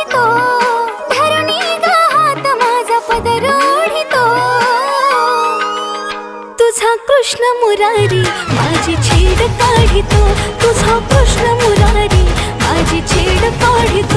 ओढितो, धरुणी ग हात माझा पदर ओढितो. तुझा कृष्ण मुरारी माझी छेड काढितो, तुझा कृष्ण मुरारी माझी छेड काढितो.